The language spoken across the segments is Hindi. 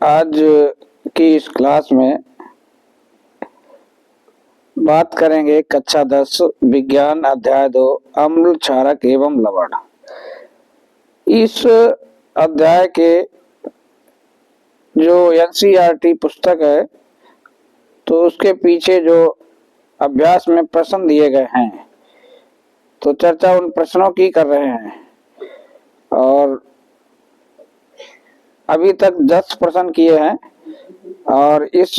आज की इस क्लास में बात करेंगे कक्षा 10 विज्ञान अध्याय 2 अम्ल क्षारक एवं लवण। इस अध्याय के जो एनसीईआरटी पुस्तक है तो उसके पीछे जो अभ्यास में प्रश्न दिए गए हैं तो चर्चा उन प्रश्नों की कर रहे हैं और अभी तक 10 प्रश्न किए हैं और इस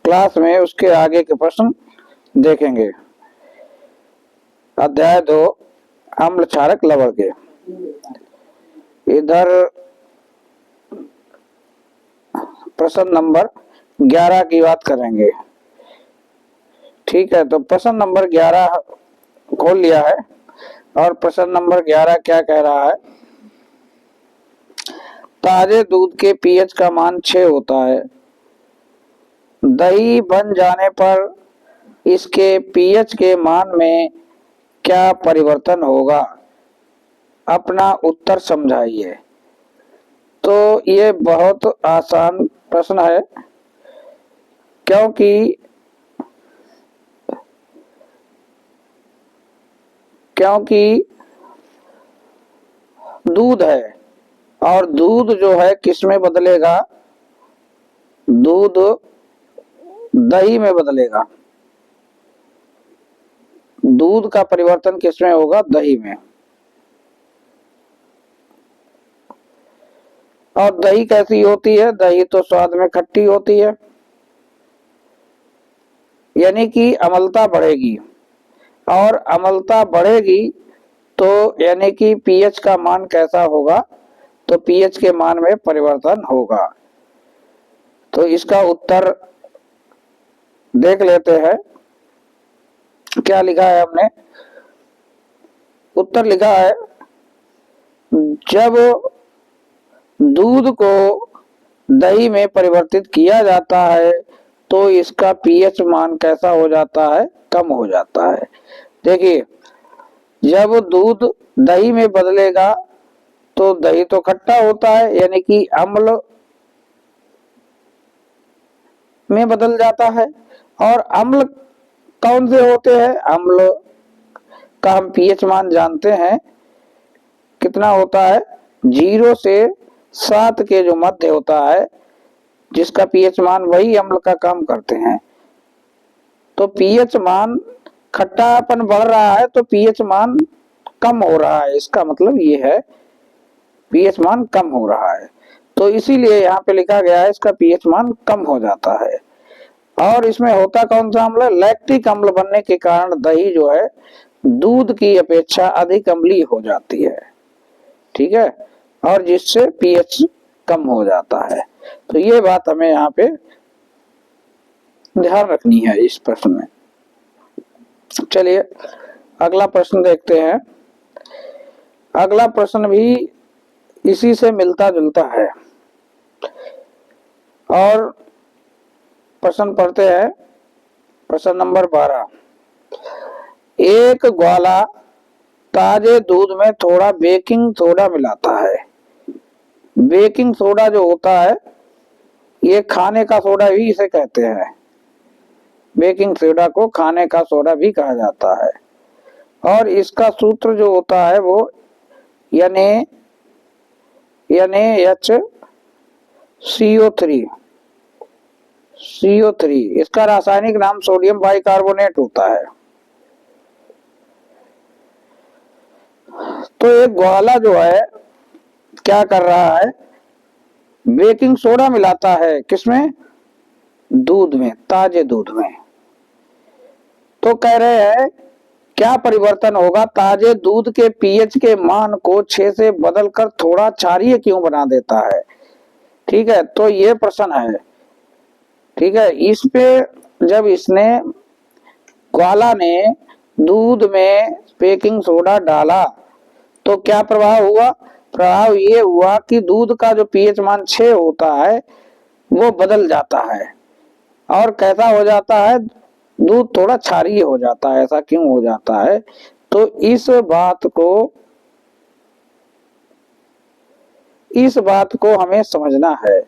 क्लास में उसके आगे के प्रश्न देखेंगे। अध्याय 2 अम्ल क्षारक लवण के। इधर प्रश्न नंबर 11 की बात करेंगे। ठीक है, तो प्रश्न नंबर 11 खोल लिया है और प्रश्न नंबर 11 क्या कह रहा है। ताजे दूध के पीएच का मान 6 होता है। दही बन जाने पर इसके पीएच के मान में क्या परिवर्तन होगा, अपना उत्तर समझाइए। तो ये बहुत आसान प्रश्न है क्योंकि दूध है और दूध जो है किस में बदलेगा, दूध दही में बदलेगा। दूध का परिवर्तन किस में होगा, दही में। और दही कैसी होती है, दही तो स्वाद में खट्टी होती है, यानी कि अम्लता बढ़ेगी और अम्लता बढ़ेगी तो यानी कि पीएच का मान कैसा होगा, तो पीएच के मान में परिवर्तन होगा। तो इसका उत्तर देख लेते हैं। क्या लिखा है हमने, उत्तर लिखा है जब दूध को दही में परिवर्तित किया जाता है तो इसका पीएच मान कैसा हो जाता है, कम हो जाता है। देखिए, जब दूध दही में बदलेगा तो दही तो खट्टा होता है यानी कि अम्ल में बदल जाता है। और अम्ल कौन से होते हैं, अम्ल का हम पीएच मान जानते हैं कितना होता है, 0 से 7 के जो मध्य होता है जिसका पीएच मान, वही अम्ल का काम करते हैं। तो पीएच मान खट्टापन बढ़ रहा है तो पीएच मान कम हो रहा है, इसका मतलब ये है पीएच मान कम हो रहा है। तो इसीलिए यहाँ पे लिखा गया है इसका पीएच मान कम हो जाता है। और इसमें होता कौन सा अम्ल, लैक्टिक अम्ल बनने के कारण दही जो है दूध की अपेक्षा अधिक अम्लीय हो जाती है। ठीक है, और जिससे पीएच कम हो जाता है। तो ये बात हमें यहाँ पे ध्यान रखनी है इस प्रश्न में। चलिए अगला प्रश्न देखते हैं। अगला प्रश्न भी इसी से मिलता जुलता है और प्रश्न पढ़ते हैं। प्रश्न नंबर 12। एक ग्वाला ताजे दूध में थोड़ा बेकिंग सोडा मिलाता है। बेकिंग सोडा जो होता है ये खाने का सोडा भी इसे कहते हैं। बेकिंग सोडा को खाने का सोडा भी कहा जाता है और इसका सूत्र जो होता है वो CO3। इसका रासायनिक नाम सोडियम बाइकार्बोनेट होता है। तो एक ग्वाला जो है क्या कर रहा है, बेकिंग सोडा मिलाता है किसमें, दूध में, ताजे दूध में। तो कह रहे हैं क्या परिवर्तन होगा, ताजे दूध के पीएच के मान को 6 से बदलकर थोड़ा क्षारीय क्यों बना देता है। ठीक है, तो ये प्रश्न है। ठीक है, इस पे जब इसने ग्वाला ने दूध में बेकिंग सोडा डाला तो क्या प्रभाव हुआ, प्रभाव ये हुआ कि दूध का जो पीएच मान 6 होता है वो बदल जाता है और कैसा हो जाता है, दूध थोड़ा क्षारीय हो जाता है। ऐसा क्यों हो जाता है, तो इस बात को हमें समझना है।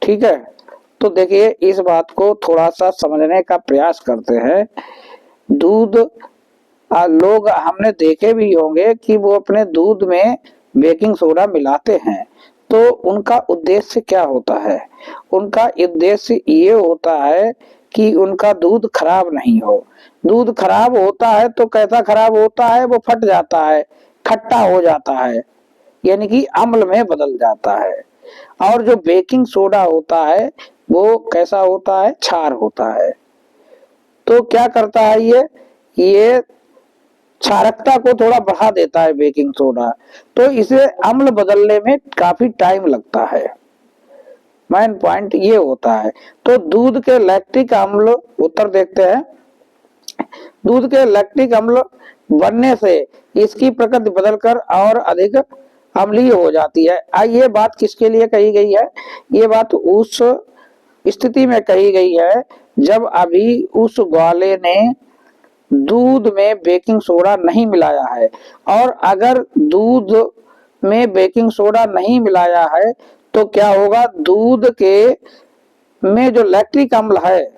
ठीक है, तो देखिए इस बात को थोड़ा सा समझने का प्रयास करते हैं। दूध लोग हमने देखे भी होंगे कि वो अपने दूध में बेकिंग सोडा मिलाते हैं, तो उनका उद्देश्य क्या होता है? उनका उद्देश्य ये होता है कि उनका दूध खराब नहीं हो। दूध खराब होता है तो कैसा खराब होता है? वो फट जाता है, खट्टा हो जाता है, यानी कि अम्ल में बदल जाता है। और जो बेकिंग सोडा होता है वो कैसा होता है? क्षार होता है। तो क्या करता है ये क्षारकता को थोड़ा बढ़ा देता है बेकिंग सोडा, तो इसे अम्ल बदलने में काफी टाइम लगता है। मेन पॉइंट ये होता है। तो दूध के लैक्टिक अम्ल, उत्तर देखते हैं, दूध के लैक्टिक अम्ल बनने से इसकी प्रकृति बदलकर और अधिक अम्लीय हो जाती है। ये बात किसके लिए कही गई है? ये बात उस स्थिति में कही गई है जब अभी उस ग्वाले ने दूध में बेकिंग सोडा नहीं मिलाया है। और अगर दूध में बेकिंग सोडा नहीं मिलाया है तो क्या होगा? दूध के में जो लैक्टिक अम्ल है,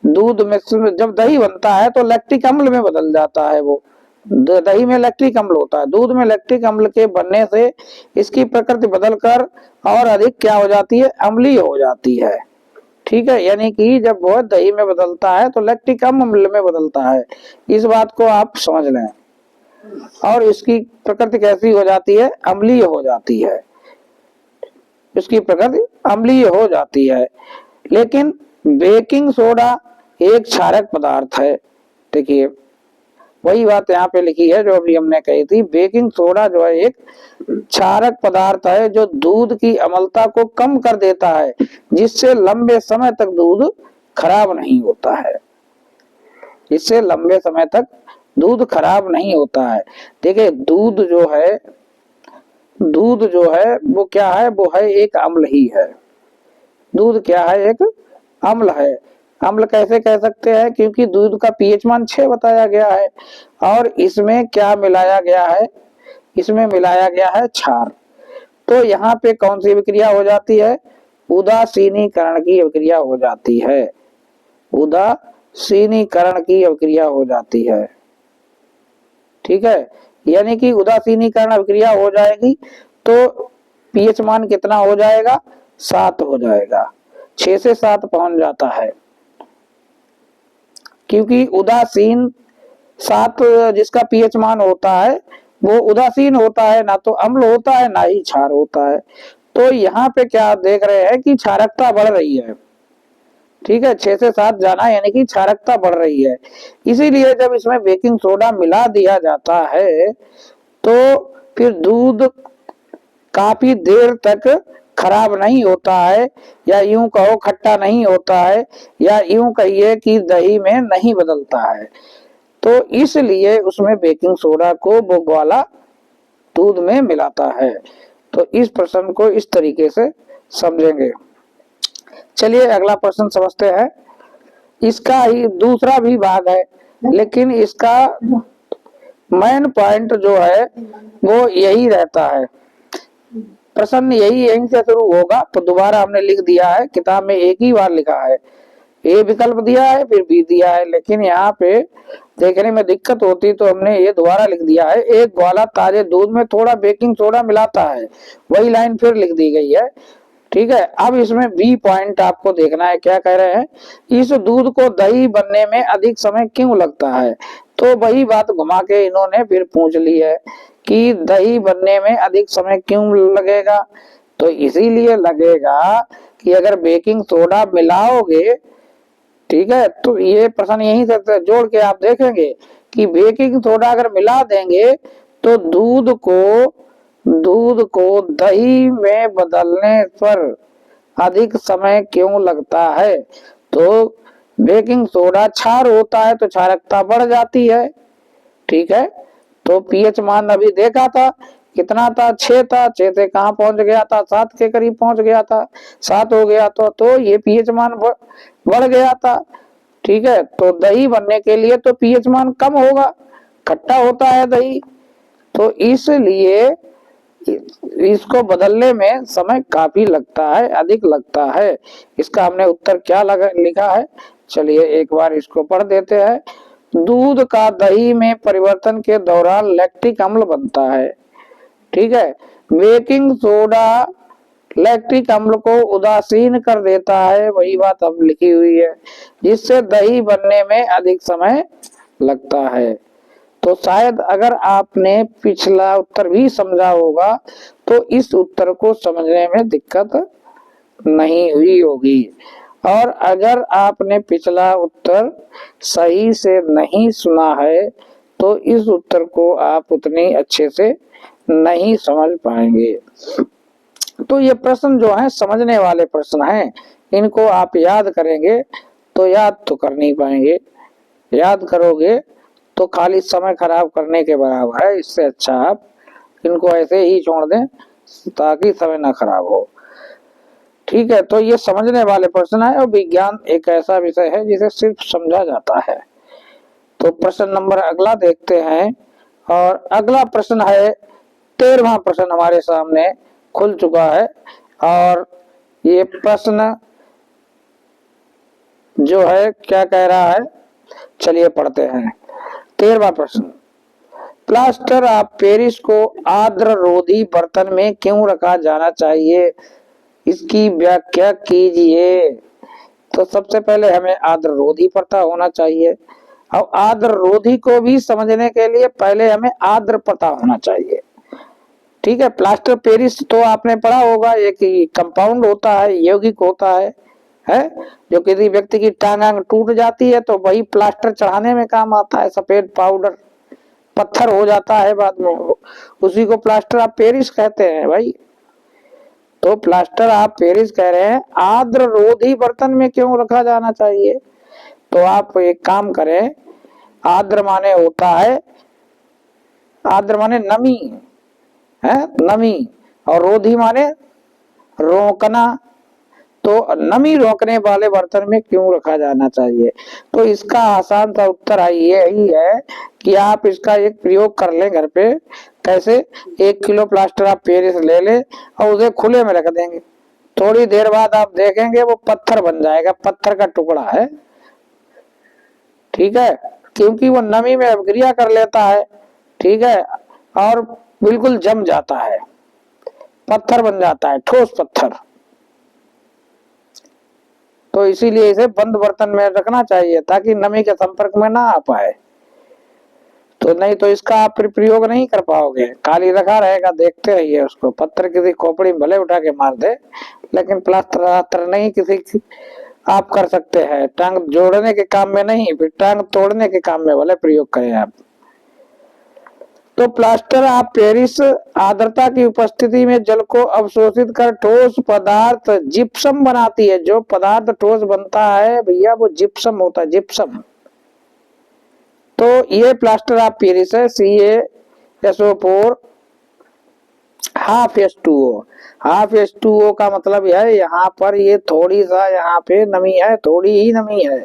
दूध में जब दही बनता है तो लैक्टिक अम्ल में बदल जाता है। वो दही में लैक्टिक अम्ल होता है, दूध में लैक्टिक अम्ल के बनने से इसकी प्रकृति बदलकर और अधिक क्या हो जाती है? अम्लीय हो जाती है। ठीक है, यानी कि जब वो दही में बदलता है तो लैक्टिक अम्ल में बदलता है। इस बात को आप समझ लें। और इसकी प्रकृति कैसी हो जाती है? अम्लीय हो जाती है। इसकी प्रकृति अम्लीय हो जाती है। लेकिन बेकिंग सोडा एक क्षारक पदार्थ है। देखिए वही बात यहाँ पे लिखी है जो अभी हमने कही थी। बेकिंग सोडा जो है एक क्षारक पदार्थ है जो दूध की अम्लता को कम कर देता है, जिससे लंबे समय तक दूध खराब नहीं होता है। इससे लंबे समय तक दूध खराब नहीं होता है। देखिए दूध जो है वो क्या है? वो है एक अम्ल ही है। दूध क्या है? एक अम्ल है। अम्ल कैसे कह सकते हैं? क्योंकि दूध का पीएच मान 6 बताया गया है और इसमें क्या मिलाया गया है? इसमें मिलाया गया है क्षार। तो यहाँ पे कौन सी विक्रिया हो जाती है? उदासीनीकरण की अभिक्रिया हो जाती है। उदासीनीकरण की अभिक्रिया हो जाती है। ठीक है, यानी कि उदासीनीकरण अभिक्रिया हो जाएगी तो पीएच मान कितना हो जाएगा? 7 हो जाएगा। 6 से 7 पहुंच जाता है, क्योंकि उदासीन 7 जिसका पीएच मान होता है वो उदासीन होता है, ना तो अम्ल होता है ना ही क्षार होता है। तो यहाँ पे क्या देख रहे हैं कि क्षारकता बढ़ रही है। ठीक है, 6 से 7 जाना यानी कि क्षारकता बढ़ रही है। इसीलिए जब इसमें बेकिंग सोडा मिला दिया जाता है तो फिर दूध काफी देर तक खराब नहीं होता है, या यूं कहो खट्टा नहीं होता है, या यूं कहिए कि दही में नहीं बदलता है। तो इसलिए उसमें बेकिंग सोडा को वो ग्वाला दूध में मिलाता है। तो इस प्रश्न को इस तरीके से समझेंगे। चलिए अगला प्रश्न समझते हैं। इसका ही दूसरा भी भाग है, लेकिन इसका मेन पॉइंट जो है वो यही रहता है। प्रश्न यहीं से शुरू होगा। तो दोबारा हमने लिख दिया है, किताब में एक ही बार लिखा है, ए विकल्प दिया है फिर बी दिया है, लेकिन यहाँ पे देखने में दिक्कत होती तो हमने ये दोबारा लिख दिया है। एक ग्वाला ताजे दूध में थोड़ा बेकिंग सोडा मिलाता है, वही लाइन फिर लिख दी गई है। ठीक है, अब इसमें बी पॉइंट आपको देखना है। क्या कह रहे हैं? इस दूध को दही बनने में अधिक समय क्यों लगता है? तो वही बात घुमा के इन्होंने फिर पूछ ली है कि दही बनने में अधिक समय क्यों लगेगा? तो इसीलिए लगेगा कि अगर बेकिंग सोडा मिलाओगे, ठीक है, तो ये प्रश्न यहीं से जोड़ के आप देखेंगे कि बेकिंग सोडा अगर मिला देंगे तो दूध को दही में बदलने पर अधिक समय क्यों लगता है? तो बेकिंग सोडा क्षार होता है तो क्षारकता बढ़ जाती है। ठीक है, तो पीएच मान अभी देखा था कितना था? 6 था। 6 से कहाँ पहुंच गया था? 7 के करीब पहुंच गया था। 7 हो गया तो ये पीएच मान बढ़ गया था। ठीक है, तो दही बनने के लिए तो पीएच मान कम होगा, खट्टा होता है दही। तो इसलिए इसको बदलने में समय काफी लगता है, अधिक लगता है। इसका हमने उत्तर क्या लिखा है, चलिए एक बार इसको पढ़ देते हैं। दूध का दही में परिवर्तन के दौरान लैक्टिक अम्ल बनता है। ठीक है, बेकिंग सोडा लैक्टिक अम्ल को उदासीन कर देता है, वही बात अब लिखी हुई है, जिससे दही बनने में अधिक समय लगता है। तो शायद अगर आपने पिछला उत्तर भी समझा होगा तो इस उत्तर को समझने में दिक्कत नहीं हुई होगी। और अगर आपने पिछला उत्तर सही से नहीं सुना है तो इस उत्तर को आप उतने अच्छे से नहीं समझ पाएंगे। तो ये प्रश्न जो है समझने वाले प्रश्न हैं, इनको आप याद करेंगे तो याद तो कर नहीं पाएंगे, याद करोगे तो खाली समय खराब करने के बराबर है। इससे अच्छा आप इनको ऐसे ही छोड़ दें ताकि समय ना खराब हो। ठीक है, तो ये समझने वाले प्रश्न है और विज्ञान एक ऐसा विषय है जिसे सिर्फ समझा जाता है। तो प्रश्न नंबर अगला देखते हैं, और अगला प्रश्न है 13वां प्रश्न हमारे सामने खुल चुका है। और ये प्रश्न जो है क्या कह रहा है, चलिए पढ़ते हैं। 13वां प्रश्न, प्लास्टर ऑफ पेरिस को आर्द्र रोधी बर्तन में क्यों रखा जाना चाहिए, इसकी व्याख्या कीजिए। तो सबसे पहले हमें आर्द्र रोधी पता होना चाहिए, और आर्द्र रोधी को भी समझने के लिए पहले हमें आर्द्र पता होना चाहिए। ठीक है, प्लास्टर पेरिस तो आपने पढ़ा होगा, एक कंपाउंड होता है, यौगिक होता है जो किसी व्यक्ति की टांग टूट जाती है तो वही प्लास्टर चढ़ाने में काम आता है। सफेद पाउडर पत्थर हो जाता है बाद में, उसी को प्लास्टर ऑफ पेरिस कहते हैं भाई। तो प्लास्टर ऑफ पेरिस कह रहे हैं आर्द्र रोधी बर्तन में क्यों रखा जाना चाहिए। तो आप एक काम करें, आर्द्र माने होता है, आर्द्र माने नमी है, नमी, और रोधी माने रोकना। तो नमी रोकने वाले बर्तन में क्यों रखा जाना चाहिए। तो इसका आसान सा उत्तर यही है कि आप इसका एक प्रयोग कर लें घर पे। कैसे, 1 किलो प्लास्टर ऑफ पेरिस ले ले और उसे खुले में रख देंगे, थोड़ी देर बाद आप देखेंगे वो पत्थर बन जाएगा, पत्थर का टुकड़ा है। ठीक है, क्योंकि वो नमी में अभिक्रिया कर लेता है। ठीक है, और बिल्कुल जम जाता है, पत्थर बन जाता है, ठोस पत्थर। तो इसीलिए इसे बंद बर्तन में रखना चाहिए ताकि नमी के संपर्क में ना आ पाए। तो नहीं तो इसका आप प्रयोग नहीं कर पाओगे, खाली रखा रहेगा, देखते रहिए उसको। पत्थर किसी खोपड़ी में भले उठा के मार दे, लेकिन प्लास्टर नहीं किसी आप कर सकते हैं। टांग जोड़ने के काम में नहीं, फिर टांग तोड़ने के काम में भले प्रयोग करें आप। तो प्लास्टर ऑफ पेरिस आर्द्रता की उपस्थिति में जल को अवशोषित कर ठोस पदार्थ जिप्सम बनाती है। जो पदार्थ ठोस बनता है भैया वो जिप्सम होता है, जिप्सम। तो ये प्लास्टर ऑफ पेरिस है, CaSO4 half H2O। Half H2O का मतलब है यहाँ पर ये थोड़ी सा यहाँ पे नमी है, थोड़ी ही नमी है,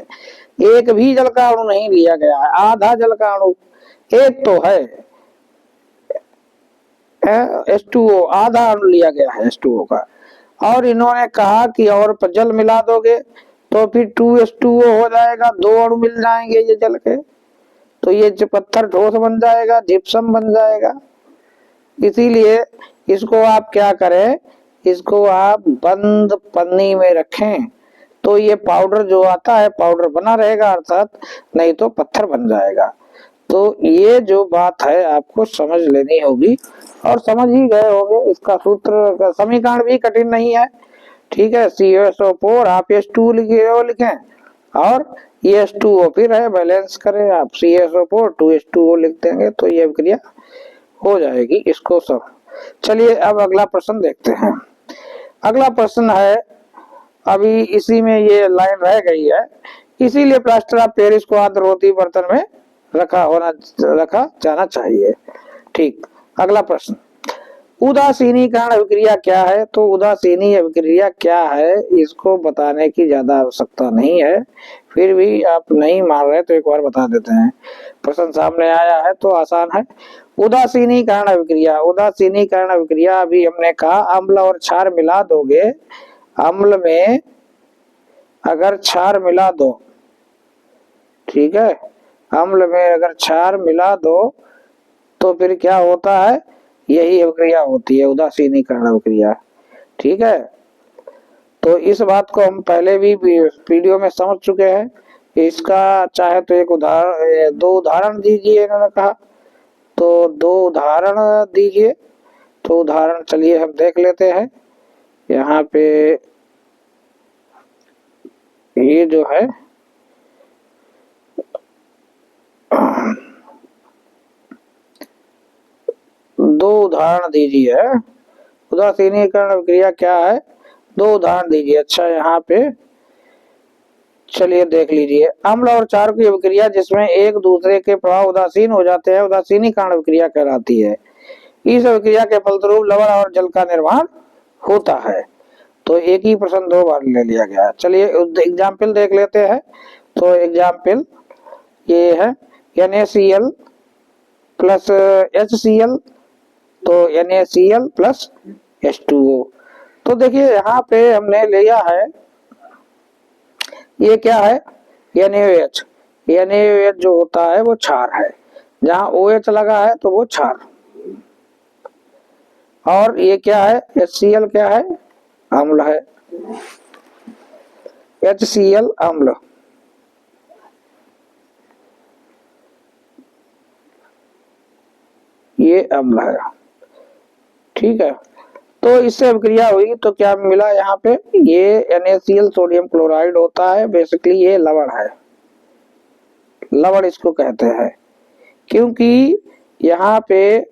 एक भी जल का अणु नहीं लिया गया है, आधा जल का अणु एक तो है, H2O आधा अणु लिया गया है H2O का। और इन्होंने कहा कि और जल मिला दोगे तो फिर 2H2O हो जाएगा, 2 अणु मिल जाएंगे ये जल के, तो ये जो पत्थर ठोस बन जाएगा, जिप्सम बन जाएगा। इसीलिए इसको आप क्या करें, इसको आप बंद पन्नी में रखें तो ये पाउडर जो आता है पाउडर बना रहेगा, अर्थात नहीं तो पत्थर बन जाएगा। तो ये जो बात है आपको समझ लेनी होगी और समझ ही गए होंगे। इसका सूत्र समीकरण भी कठिन नहीं है। ठीक है, CaSO4 आप H2 लिखें और ये H2O फिर है, बैलेंस करें आप, CaSO4 2H2O लिख देंगे तो ये क्रिया हो जाएगी। इसको सब चलिए अब अगला प्रश्न देखते हैं। अगला प्रश्न है, अभी इसी में ये लाइन रह गई है, इसीलिए प्लास्टर ऑफ पेरिस को आर्द्र रोधी बर्तन में रखा जाना चाहिए। ठीक, अगला प्रश्न, उदासीनीकरण अभिक्रिया क्या है। तो उदासीनी अभिक्रिया क्या है इसको बताने की ज्यादा आवश्यकता नहीं है, फिर भी आप नहीं मान रहे तो एक बार बता देते हैं। प्रश्न सामने आया है तो आसान है। उदासीनीकरण अभिक्रिया, उदासीनीकरण अभिक्रिया अभी हमने कहा अम्ल और क्षार मिला दोगे, अम्ल में अगर क्षार मिला दो, ठीक है, अम्ल में अगर क्षार मिला दो तो फिर क्या होता है, यही अभिक्रिया होती है उदासीनीकरण अभिक्रिया। ठीक है, तो इस बात को हम पहले भी वीडियो में समझ चुके हैं। इसका चाहे तो एक उदाहरण, 2 उदाहरण दीजिए इन्होंने कहा, तो 2 उदाहरण दीजिए। तो उदाहरण चलिए हम देख लेते हैं। यहाँ पे ये जो है दो उदाहरण दीजिए, उदासीनीकरण अभिक्रिया क्या है, 2 उदाहरण दीजिए। अच्छा यहाँ पे चलिए देख लीजिए, अम्ल और क्षार की अभिक्रिया जिसमें एक दूसरे के प्रभाव उदासीन हो जाते हैं उदासीनीकरण अभिक्रिया कहलाती है। इस अभिक्रिया के फलस्वरूप लवण और जल का निर्माण होता है। तो एक ही प्रश्न 2 बार ले लिया गया। चलिए एग्जाम्पल देख लेते हैं। तो एग्जाम्पल ये है NaCl प्लस HCl, तो NaCl प्लस H2O। तो देखिए यहाँ पे हमने लिया है, ये क्या है, NaOH। NaOH जो होता है वो क्षार है, जहाँ OH लगा है तो वो क्षार। और ये क्या है, HCl क्या है, अम्ल है, HCl अम्ल। ये अम्ल है, ठीक है। तो इससे अभिक्रिया हुई तो क्या मिला यहाँ पे, ये NaCl सोडियम क्लोराइड होता है, बेसिकली ये लवण है, लवण इसको कहते हैं, क्योंकि यहाँ पे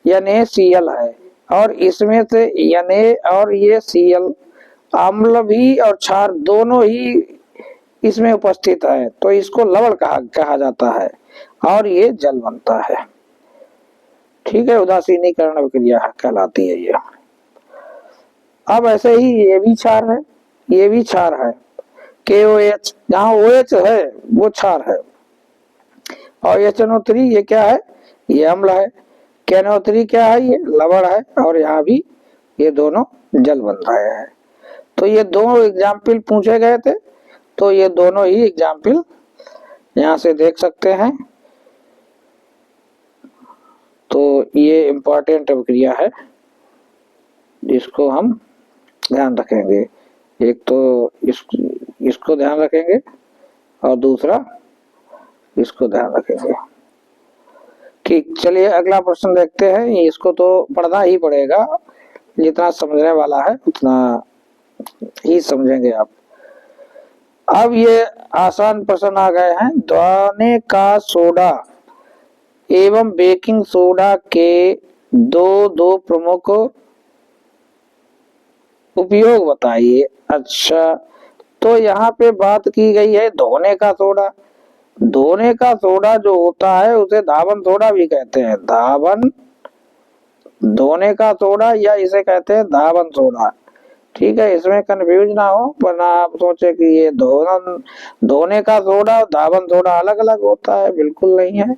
NaCl है और इसमें से Na और ये Cl अम्ल भी और क्षार दोनों ही इसमें उपस्थित है, तो इसको लवण कहा जाता है और ये जल बनता है। ठीक है, उदासीनीकरण अभिक्रिया कहलाती है ये। अब ऐसे ही ये भी क्षार है, ये भी क्षार है, KOH, जहाँ OH है वो क्षार है, और HNO3 ये क्या है, ये अम्ल है, KNO3 क्या है, ये लवण है, और यहाँ भी ये दोनों जल बन रहे हैं। तो ये 2 एग्जाम्पल पूछे गए थे, तो ये दोनों ही एग्जाम्पल यहाँ से देख सकते हैं। तो ये इम्पोर्टेंट अभिक्रिया है जिसको हम ध्यान रखेंगे। एक तो इसको ध्यान रखेंगे और दूसरा इसको ध्यान रखेंगे। ठीक, चलिए अगला प्रश्न देखते हैं। इसको तो पढ़ना ही पड़ेगा, जितना समझने वाला है उतना ही समझेंगे आप। अब ये आसान प्रश्न आ गए हैं। दोने का सोडा एवं बेकिंग सोडा के दो प्रमुख उपयोग बताइए। अच्छा, तो यहाँ पे बात की गई है धोने का सोडा। धोने का सोडा जो होता है उसे धावन सोडा भी कहते हैं, धावन, धोने का सोडा या इसे कहते हैं धावन सोडा। ठीक है, इसमें कंफ्यूज ना हो, वरना आप सोचे कि ये धोने का सोडा और धावन सोडा अलग अलग होता है, बिल्कुल नहीं है।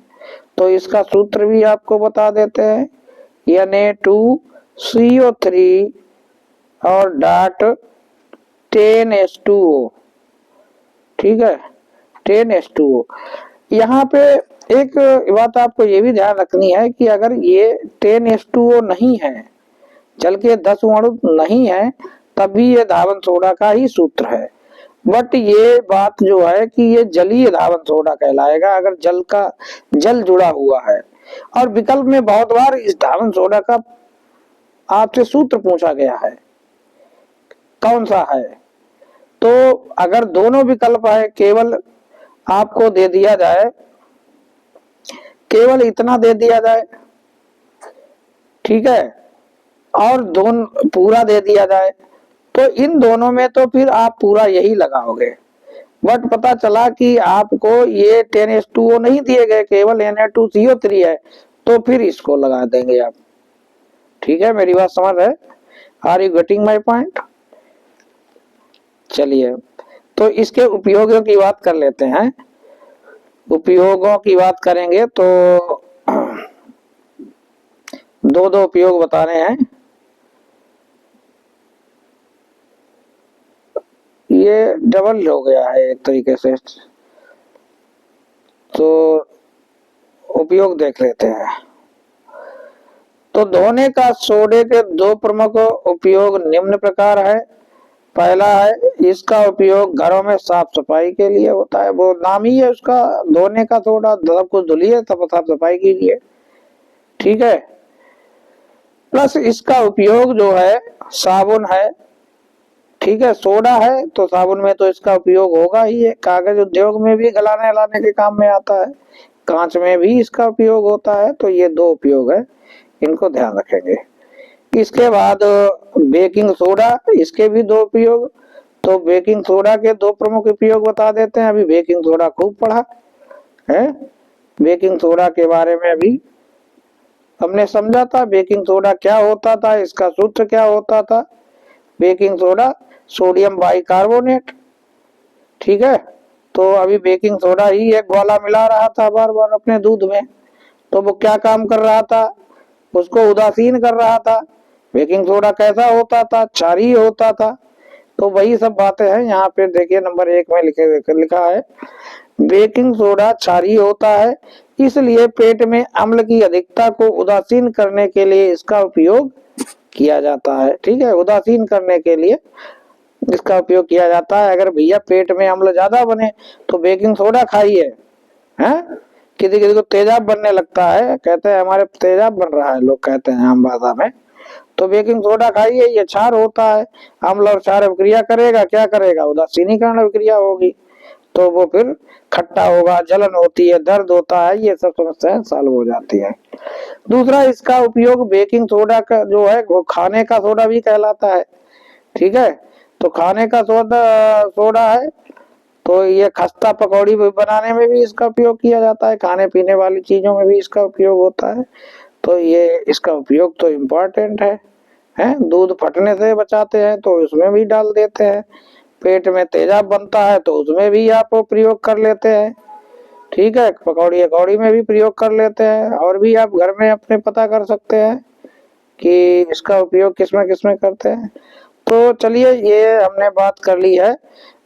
तो इसका सूत्र भी आपको बता देते हैं, Na2CO3 और डॉट 10H2O। ठीक है, 10H2O। यहाँ पे एक बात आपको ये भी ध्यान रखनी है कि अगर ये 10H2O नहीं है, जल के 10 अणु नहीं है, तब भी ये धावन सोडा का ही सूत्र है। बट ये बात जो है कि ये जलीय धावन सोडा कहलाएगा अगर जल जुड़ा हुआ है। और विकल्प में बहुत बार इस धावन सोडा का आपसे सूत्र पूछा गया है, कौन सा है। तो अगर दोनों विकल्प है, केवल आपको दे दिया जाए, केवल इतना दे दिया जाए, ठीक है, और दोनों पूरा दे दिया जाए, तो इन दोनों में तो फिर आप पूरा यही लगाओगे। बट पता चला कि आपको ये 10H2O नहीं दिए गए, केवल Na2CO3 है, तो फिर इसको लगा देंगे आप। ठीक है, मेरी बात समझ है? Are you getting my point? चलिए, तो इसके उपयोगों की बात कर लेते हैं। उपयोगों की बात करेंगे तो दो दो उपयोग बताने हैं। ये डबल हो गया है एक तरीके से, तो उपयोग देख लेते हैं। तो धोने का सोडे के दो प्रमुख उपयोग निम्न प्रकार है। पहला है, इसका उपयोग घरों में साफ सफाई के लिए होता है। वो नाम ही है उसका, धोने का सोडा, सब कुछ धुलिए तब साफ सफाई कीजिए, ठीक है। प्लस इसका उपयोग जो है साबुन है, ठीक है। सोडा है तो साबुन में तो इसका उपयोग होगा ही है। कागज उद्योग में भी गलाने लाने के काम में आता है, कांच में भी इसका उपयोग होता है। तो ये दो उपयोग है, इनको ध्यान रखेंगे। इसके बाद बेकिंग सोडा, इसके भी दो उपयोग। तो बेकिंग सोडा के दो प्रमुख उपयोग बता देते हैं। अभी बेकिंग सोडा खूब पढ़ा है, बेकिंग सोडा के बारे में अभी हमने समझा था। बेकिंग सोडा क्या होता था, इसका सूत्र क्या होता था। बेकिंग सोडा सोडियम बाइकार्बोनेट, ठीक है। तो अभी बेकिंग सोडा ही एक गोला मिला रहा था बार बार अपने दूध में, तो वो क्या काम कर रहा था, उसको उदासीन कर रहा था। बेकिंग सोडा कैसा होता था, क्षारीय होता था। तो वही सब बातें हैं यहाँ पे। देखिए नंबर 1 में लिखा है, बेकिंग सोडा क्षारीय होता है, इसलिए पेट में अम्ल की अधिकता को उदासीन करने के लिए इसका उपयोग किया जाता है, ठीक है। उदासीन करने के लिए इसका उपयोग किया जाता है। अगर भैया पेट में अम्ल ज्यादा बने तो बेकिंग सोडा खाइए, हैं। किसी किसी को तेजाब बनने लगता है, कहते हैं हमारे तेजाब बन रहा है, लोग कहते हैं आम भाषा में, तो बेकिंग सोडा खाइए। ये क्षार होता है, अम्ल और क्षार अभिक्रिया करेगा, क्या करेगा, उदासीनीकरण अभिक्रिया होगी, तो वो फिर खट्टा होगा, जलन होती है, दर्द होता है, ये सब समस्याएं सॉल्व हो जाती है। दूसरा, इसका उपयोग बेकिंग सोडा का जो है वो खाने का सोडा भी कहलाता है, ठीक है। तो खाने का सोडा है, तो ये खस्ता पकौड़ी बनाने में भी इसका उपयोग किया जाता है, खाने पीने वाली चीजों में भी इसका उपयोग होता है। तो ये इसका उपयोग तो इम्पोर्टेंट है। दूध फटने से बचाते हैं तो उसमें भी डाल देते हैं। पेट में तेजाब बनता है तो उसमें भी आप प्रयोग कर लेते हैं, ठीक है। पकौड़ी अकौड़ी में भी प्रयोग कर लेते हैं। और भी आप घर में अपने पता कर सकते हैं कि इसका उपयोग किसमें किसमें करते हैं। तो चलिए, ये हमने बात कर ली है।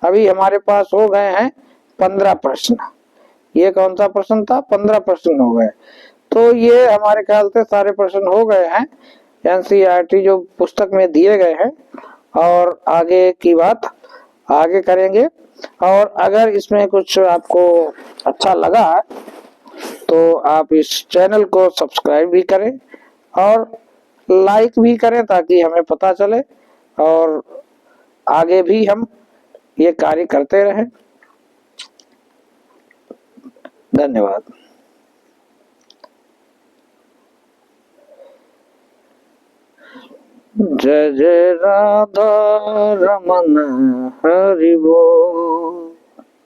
अभी हमारे पास हो गए हैं 15 प्रश्न। ये कौन सा प्रश्न था, 15 प्रश्न हो गए। तो ये हमारे ख्याल से सारे प्रश्न हो गए हैं एनसीईआरटी जो पुस्तक में दिए गए हैं। और आगे की बात आगे करेंगे। और अगर इसमें कुछ आपको अच्छा लगा तो आप इस चैनल को सब्सक्राइब भी करें और लाइक भी करें, ताकि हमें पता चले और आगे भी हम ये कार्य करते रहें। धन्यवाद। जय जय राधा रमन हरि बोल।